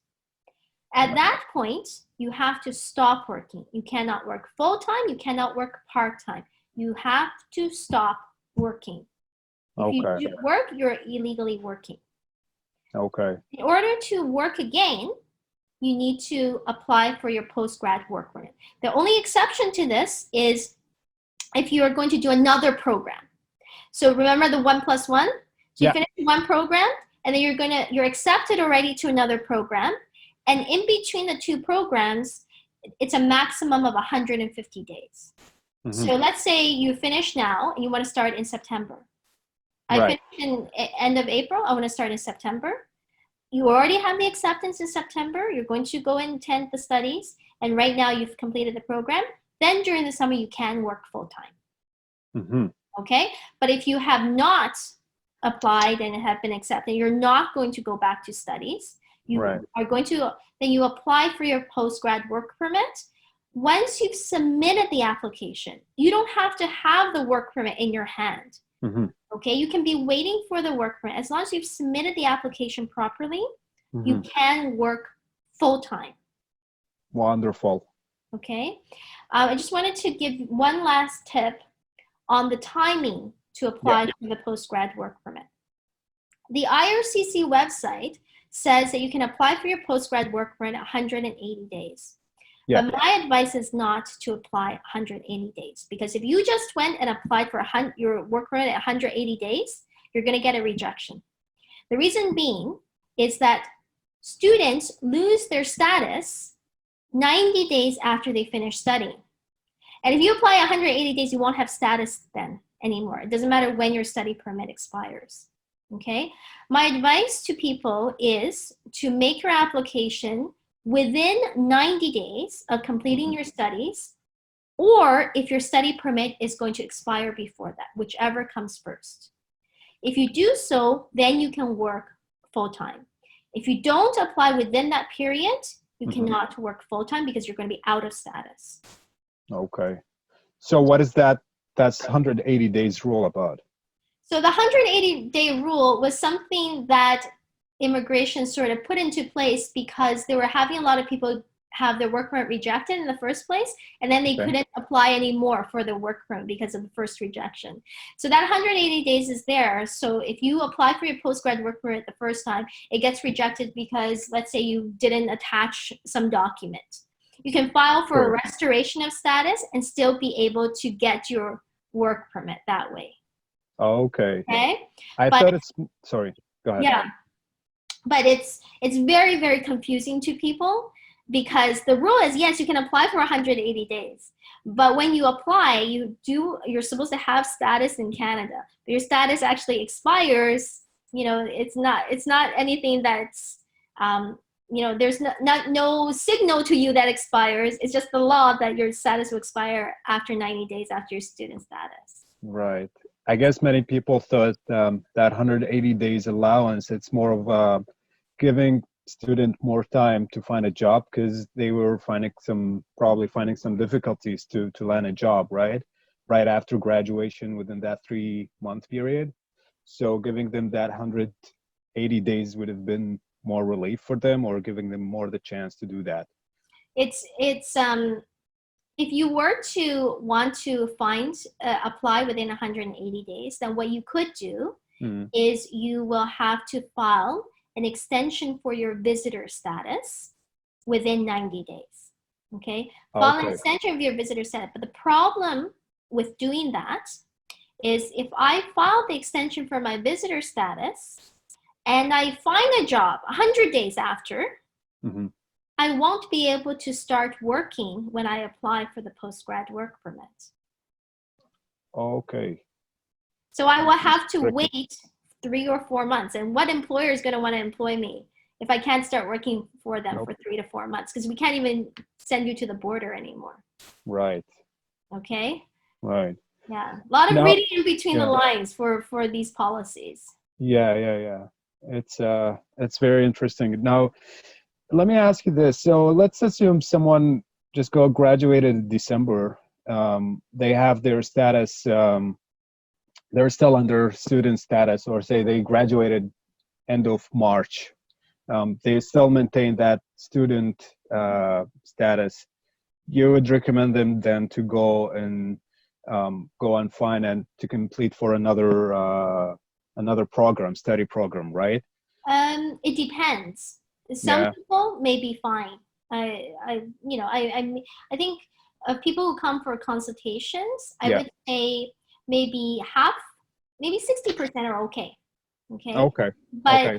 At that point, you have to stop working. You cannot work full-time. You cannot work part-time. You have to stop working. If you do work, you're illegally working. Okay. In order to work again, you need to apply for your post-grad work permit. The only exception to this is if you are going to do another program. So remember the 1+1? So you finish one program, and then you're accepted already to another program. And in between the two programs, it's a maximum of 150 days. So let's say you finish now and you want to start in September. I finished in end of April. I want to start in September. You already have the acceptance in September. You're going to go and attend the studies. And right now you've completed the program. Then during the summer, you can work full-time. Okay? But if you have not applied and have been accepted, you're not going to go back to studies. You are going to, then you apply for your post-grad work permit. Once you've submitted the application, you don't have to have the work permit in your hand. Okay, you can be waiting for the work permit. As long as you've submitted the application properly, you can work full-time. Wonderful. Okay, I just wanted to give one last tip on the timing to apply for the post-grad work permit. The IRCC website says that you can apply for your post-grad work permit 180 days. But my advice is not to apply 180 days, because if you just went and applied for your work permit at 180 days, you're going to get a rejection. The reason being is that students lose their status 90 days after they finish studying. And if you apply 180 days, you won't have status then anymore. It doesn't matter when your study permit expires. Okay? My advice to people is to make your application within 90 days of completing your studies, or if your study permit is going to expire before that, whichever comes first. If you do so, then you can work full-time. If you don't apply within that period, you cannot work full-time because you're going to be out of status. Okay. So what is that's 180 days rule about? So the 180-day rule was something that immigration sort of put into place because they were having a lot of people have their work permit rejected in the first place, and then they couldn't apply anymore for the work permit because of the first rejection. So that 180 days is there. So if you apply for your postgrad work permit the first time, it gets rejected because, let's say, you didn't attach some document. You can file for a restoration of status and still be able to get your work permit that way. Okay. Okay. I thought it's, sorry, go ahead. Yeah. But it's very, very confusing to people because the rule is, yes, you can apply for 180 days. But when you apply, you're supposed to have status in Canada. But your status actually expires. You know, it's not anything that's, you know, there's no signal to you that expires. It's just the law that your status will expire after 90 days after your student status. Right. I guess many people thought that 180 days allowance, it's more of giving student more time to find a job because they were probably finding some difficulties to land a job, right after graduation within that 3-month period. So giving them that 180 days would have been more relief for them, or giving them more the chance to do that. It's if you were to want to apply within 180 days, then what you could do is you will have to file an extension for your visitor status within 90 days. Okay? File an extension of your visitor status. But the problem with doing that is if I file the extension for my visitor status and I find a job 100 days after, I won't be able to start working when I apply for the postgrad work permit. Okay. So I will have to wait 3 or 4 months. And what employer is going to want to employ me if I can't start working for them for 3 to 4 months? Because we can't even send you to the border anymore. Right. Okay? Right. Yeah. A lot of reading in between the lines for these policies. Yeah. It's very interesting. Now, let me ask you this. So let's assume someone just got graduated in December, they have their status, they're still under student status, or say they graduated end of March. They still maintain that student status. You would recommend them then to go and find and to complete for another program, study program, right? It depends. Some people may be fine. I think of people who come for consultations, I would say maybe half, maybe 60% are okay. Okay. But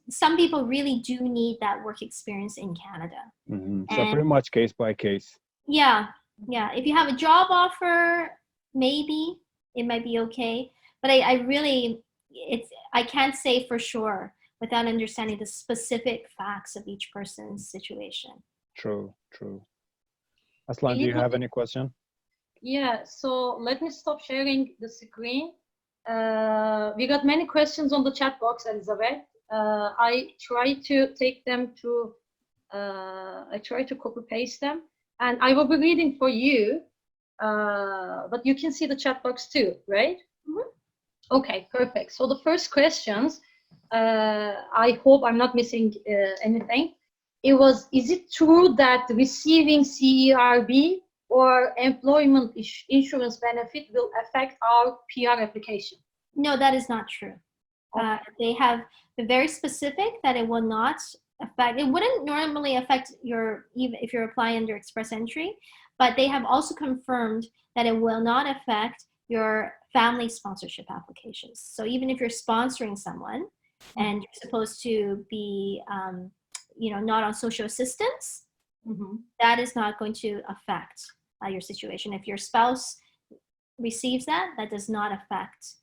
some people really do need that work experience in Canada. So pretty much case by case. Yeah. If you have a job offer, maybe it might be okay. But I can't say for sure without understanding the specific facts of each person's situation. True. Aslan, do you have any question? Yeah, so let me stop sharing the screen. We got many questions on the chat box, Elizabeth. I try to take them to, I try to copy paste them, and I will be reading for you, but you can see the chat box too, right? Okay, perfect. So the first questions, I hope I'm not missing anything. It was, is it true that receiving CERB or employment insurance benefit will affect our PR application? No, that is not true. They have been very specific that it will not affect, it wouldn't normally affect even if you're applying under express entry, but they have also confirmed that it will not affect your family sponsorship applications. So even if you're sponsoring someone and you're supposed to be, not on social assistance, that is not going to affect your situation. If your spouse receives that, that does not affect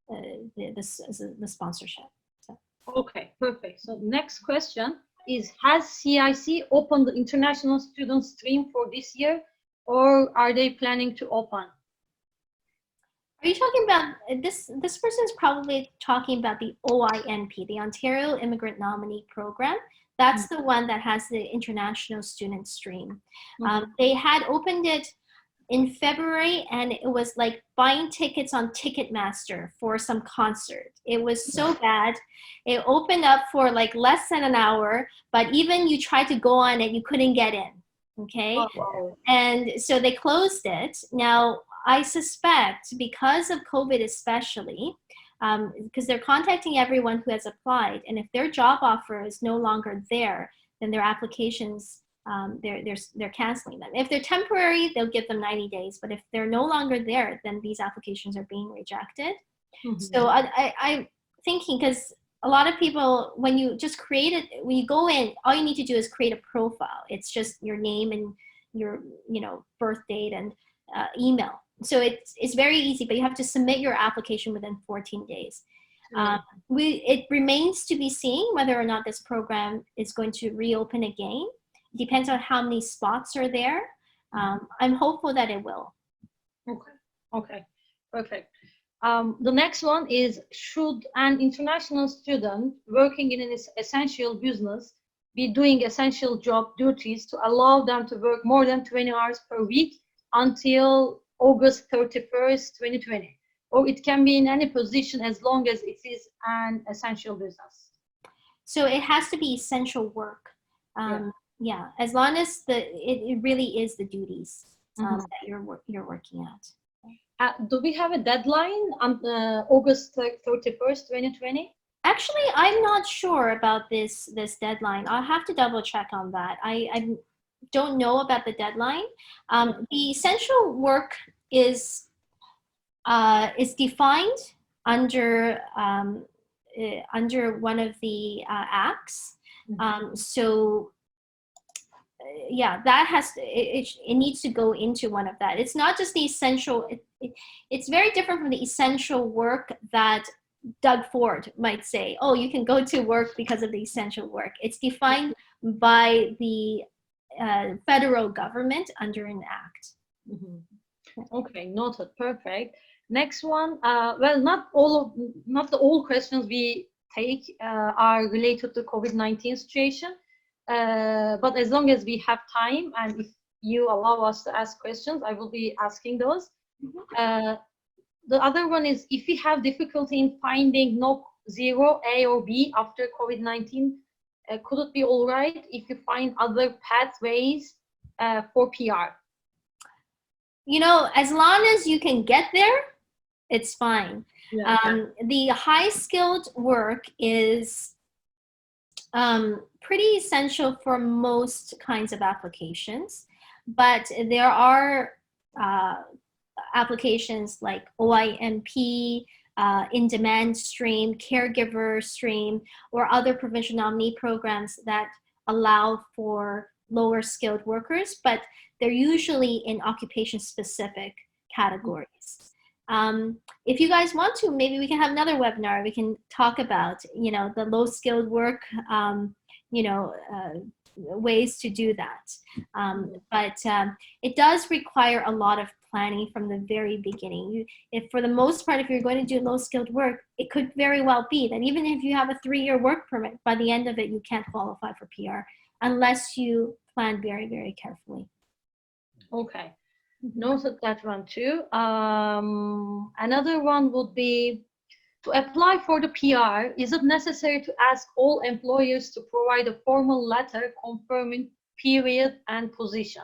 the sponsorship. So. Okay, perfect. So next question is, has CIC opened the international student stream for this year, or are they planning to open? Are you talking about, this person is probably talking about the OINP, the Ontario Immigrant Nominee Program. That's the one that has the international student stream. They had opened it in February, and it was like buying tickets on Ticketmaster for some concert. It was so bad. It opened up for like less than an hour, but even you tried to go on it, you couldn't get in, okay? Wow. And so they closed it. Now, I suspect because of COVID especially, because they're contacting everyone who has applied, and if their job offer is no longer there, then their applications, they're canceling them. If they're temporary, they'll give them 90 days, but if they're no longer there, then these applications are being rejected. So I'm thinking, because a lot of people, when you just create it, when you go in, all you need to do is create a profile. It's just your name and your birth date and email. So it's very easy, but you have to submit your application within 14 days. It remains to be seen whether or not this program is going to reopen again. It depends on how many spots are there. I'm hopeful that it will. Okay, perfect. The next one is, should an international student working in an essential business be doing essential job duties to allow them to work more than 20 hours per week until August 31st, 2020? Or it can be in any position as long as it is an essential business? So it has to be essential work. Yeah, as long as it really is the duties that you're working at. Do we have a deadline on August 31st, 2020? Actually, I'm not sure about this deadline. I'll have to double check on that. I don't know about the deadline. The essential work is defined under one of the acts. Yeah, that it needs to go into one of that. It's not just the essential. It's very different from the essential work that Doug Ford might say, oh, you can go to work because of the essential work. It's defined by the federal government under an act. Okay, noted. Perfect. Next one. Well, not all questions we take are related to COVID-19 situation, but as long as we have time, and if you allow us to ask questions, I will be asking those. Mhm. The other one is, if we have difficulty in finding NOC 0, A or B after COVID-19, could it be all right if you find other pathways for PR? You know, as long as you can get there, it's fine. Yeah. The high skilled work is pretty essential for most kinds of applications, but there are applications like OIMP, in-demand stream, caregiver stream, or other provincial nominee programs that allow for lower skilled workers, but they're usually in occupation-specific categories. If you guys want to, maybe we can have another webinar. We can talk about, you know, the low skilled work, you know, ways to do that. But it does require a lot of planning from the very beginning. If for the most part, if you're going to do low skilled work, it could very well be that even if you have a 3-year work permit, by the end of it, you can't qualify for PR unless you plan very, very carefully. Okay. Noted that one too. Another one would be, to apply for the PR, is it necessary to ask all employers to provide a formal letter confirming period and position?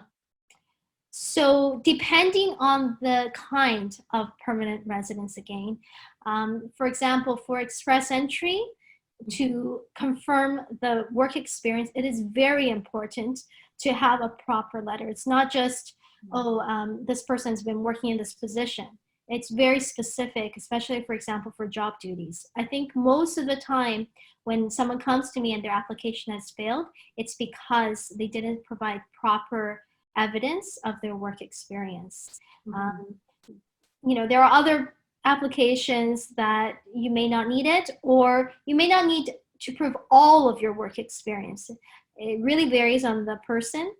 So depending on the kind of permanent residence again, for example, for express entry, to confirm the work experience, it is very important to have a proper letter. It's not just, oh, this person's been working in this position. It's very specific, especially, for example, for job duties. I think most of the time when someone comes to me and their application has failed, it's because they didn't provide proper evidence of their work experience. You know, there are other applications that you may not need it, or you may not need to prove all of your work experience. It really varies on the person,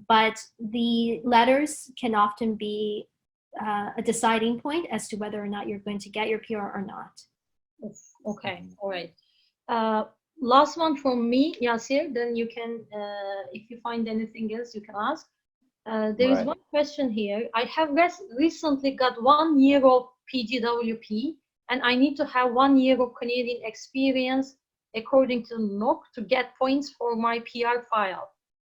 but the letters can often be a deciding point as to whether or not you're going to get your PR or not. Okay, all right. Last one from me, Yasir, then you can, if you find anything else, you can ask. There is one question here. I have recently got 1 year of PGWP, and I need to have 1 year of Canadian experience according to NOC to get points for my PR file.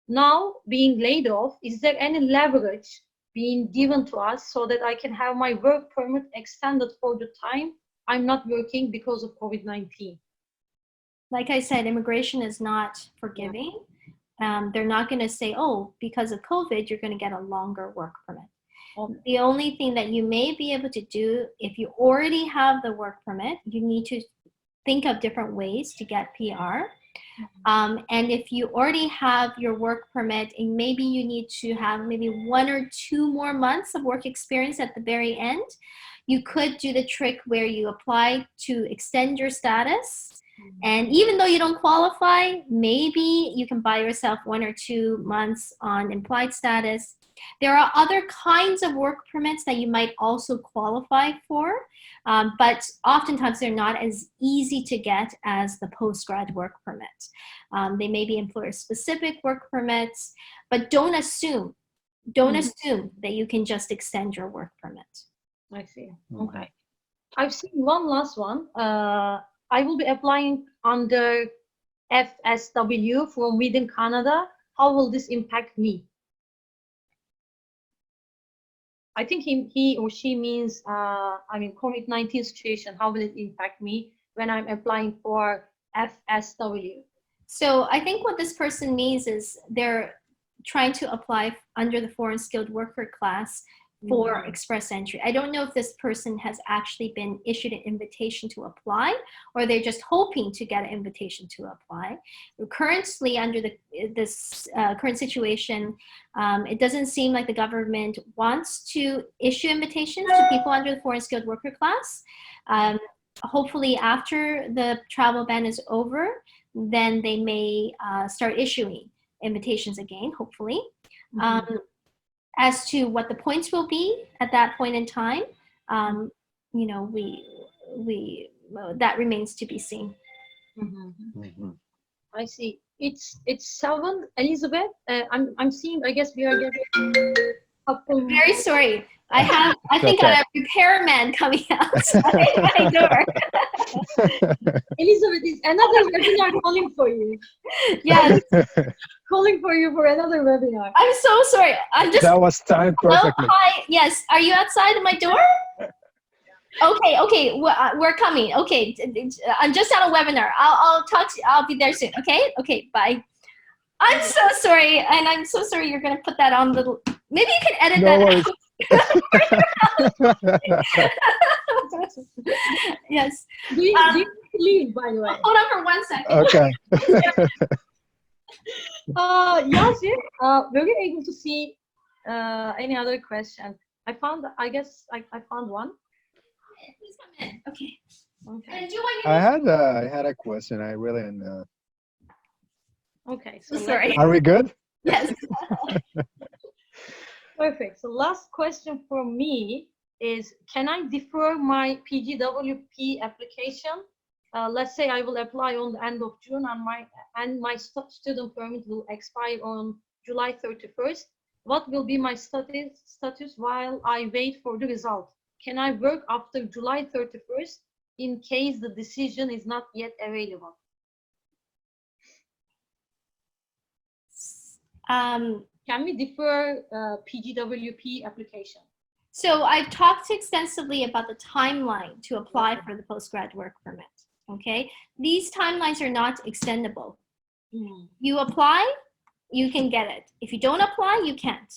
Now, being laid off, is there any leverage being given to us so that I can have my work permit extended for the time I'm not working because of COVID-19? Like I said, immigration is not forgiving. They're not going to say, oh, because of COVID, you're going to get a longer work permit. Okay. The only thing that you may be able to do, if you already have the work permit, you need to think of different ways to get PR. And if you already have your work permit, and maybe you need to have maybe 1 or 2 more months of work experience at the very end, you could do the trick where you apply to extend your status. And even though you don't qualify, maybe you can buy yourself 1 or 2 months on implied status. There are other kinds of work permits that you might also qualify for, but oftentimes they're not as easy to get as the post-grad work permit. They may be employer-specific work permits, but don't assume that you can just extend your work permit. I see. Okay. I've seen one last one. I will be applying under FSW from within Canada. How will this impact me? I think he or she means, I mean, COVID-19 situation. How will it impact me when I'm applying for FSW? So I think what this person means is they're trying to apply under the foreign skilled worker class for express entry. I don't know if this person has actually been issued an invitation to apply, or they're just hoping to get an invitation to apply. Currently, under this current situation, it doesn't seem like the government wants to issue invitations to people under the foreign skilled worker class. Hopefully, after the travel ban is over, then they may start issuing invitations again, hopefully. As to what the points will be at that point in time, you know, that remains to be seen. I see. It's 7, Elizabeth. I'm seeing. I guess we are getting a couple. Very sorry. I think Okay. I have a repairman coming outside my door. Elizabeth, is another webinar calling for you. Yes, Calling for you for another webinar. I'm so sorry. I'm just. That was timed Hello, perfectly. hi. Yes, are you outside of my door? Okay. We're coming. Okay, I'm just on a webinar. I'll talk to you. I'll be there soon. Okay. Bye. I'm so sorry, and I'm so sorry you're gonna put that on little. Maybe you can edit No that worries. out. Yes. Do you need to leave, by the way? Hold on for 1 second. Okay. Yazir, were you able to see any other question? I guess I found one. Please come in. Okay. Okay. And do I I had a question. I really didn't. Okay. So Sorry. Are we good? Yes. Perfect. So last question for me is, can I defer my PGWP application? Let's say I will apply on the end of June and my student permit will expire on July 31st. What will be my status while I wait for the result? Can I work after July 31st in case the decision is not yet available? Can we defer PGWP application? So I've talked extensively about the timeline to apply for the postgrad work permit. Okay, these timelines are not extendable. You apply, you can get it. If you don't apply, you can't.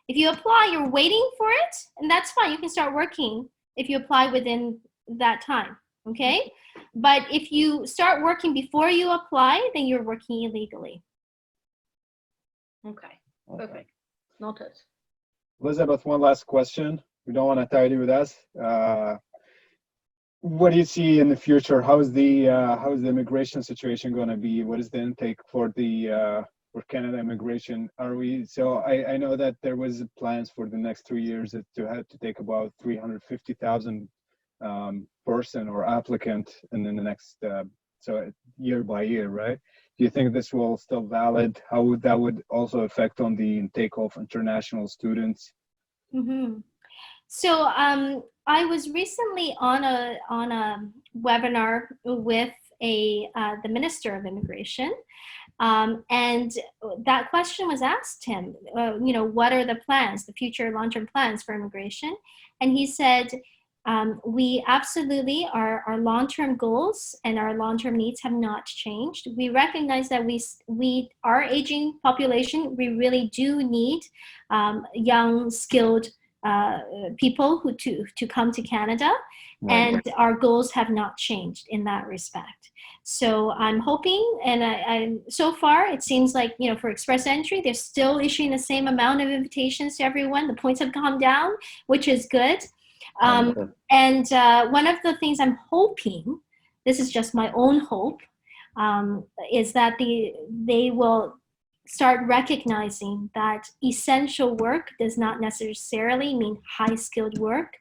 If you apply, you're waiting for it, and that's fine. You can start working if you apply within that time. Okay, but if you start working before you apply, then you're working illegally. Okay, perfect. Noted. Elizabeth, one last question. We don't want to tie you with us. What do you see in the future? How's the immigration situation going to be? What is the intake for Canada immigration? I know that there was plans for the next 3 years to have to take about 350,000 person or applicant, and then the next so year by year, right? Do you think this will still valid? How would that also affect on the intake of international students? Mm-hmm. So I was recently on a webinar with the Minister of Immigration, and that question was asked him. What are the plans, the future long-term plans for immigration? And he said, we absolutely, our long-term goals and our long-term needs have not changed. We recognize that we our aging population, we really do need young, skilled people to come to Canada, and our goals have not changed in that respect. So I'm hoping, and I so far it seems like, for express entry, they're still issuing the same amount of invitations to everyone. The points have come down, which is good. And one of the things I'm hoping, this is just my own hope, is that they will start recognizing that essential work does not necessarily mean high-skilled work,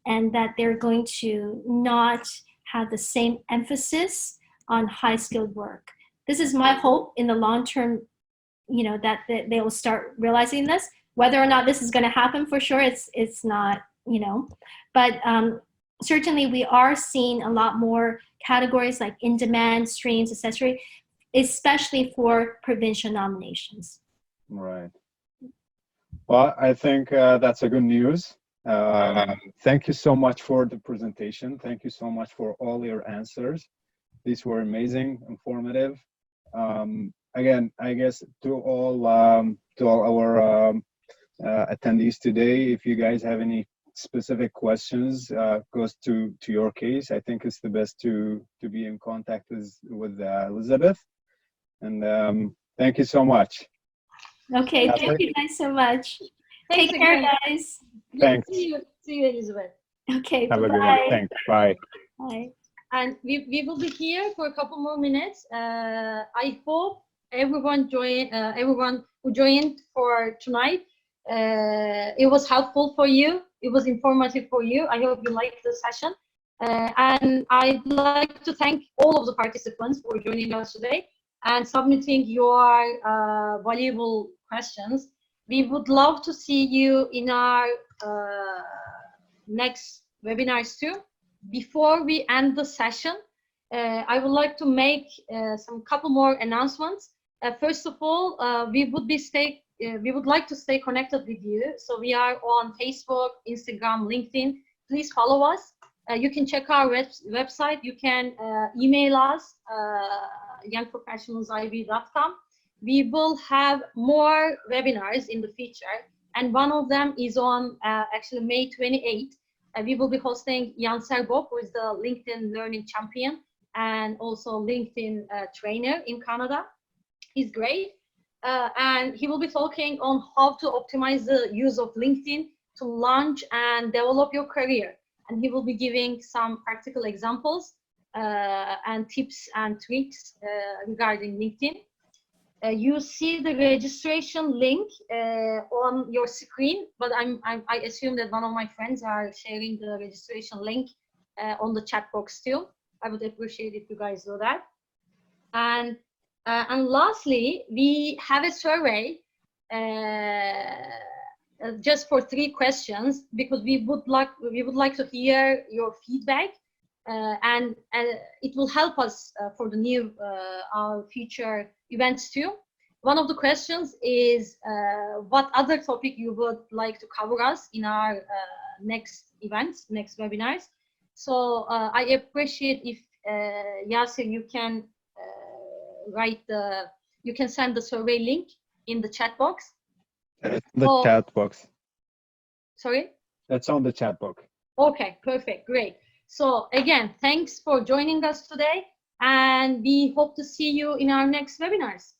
and that they're going to not have the same emphasis on high-skilled work. This is my hope in the long term, that they will start realizing this. Whether or not this is going to happen, for sure, it's not, but certainly we are seeing a lot more categories like in-demand, streams, accessory, especially for provincial nominations. Right. Well, I think that's a good news. Thank you so much for the presentation. Thank you so much for all your answers. These were amazing, informative. Again, I guess to all our attendees today, if you guys have any specific questions, goes to your case, I think it's the best to be in contact with Elizabeth. And thank you so much. Okay, thank you guys so much. Thanks Take care, again. guys. Thanks. See you, Elizabeth. Okay, Have a good one. bye. Thanks. Bye. Bye. And we will be here for a couple more minutes. I hope everyone who joined for tonight, it was helpful for you. It was informative for you. I hope you liked the session. And I'd like to thank all of the participants for joining us today. and submitting your valuable questions. We would love to see you in our next webinars too. Before we end the session, I would like to make some couple more announcements. First of all, we would like to stay connected with you. So we are on Facebook, Instagram, LinkedIn. Please follow us. You can check our website. You can email us, youngprofessionalsib.com. We will have more webinars in the future, and one of them is on actually May 28th. We will be hosting Jan Serbob, who is the LinkedIn Learning Champion and also LinkedIn trainer in Canada. He's great, and he will be talking on how to optimize the use of LinkedIn to launch and develop your career. And he will be giving some practical examples and tips and tricks regarding LinkedIn. You see the registration link on your screen, but I assume that one of my friends are sharing the registration link on the chat box too. I would appreciate if you guys do that. And lastly, we have a survey just for 3 questions, because we would like to hear your feedback, and it will help us for the new our future events too. One of the questions is what other topic you would like to cover us in our next events, next webinars. So I appreciate if Yasir, you can you can send the survey link in the chat box. The chat box. Sorry? That's on the chat box. Okay, perfect, great. So again, thanks for joining us today, and we hope to see you in our next webinars.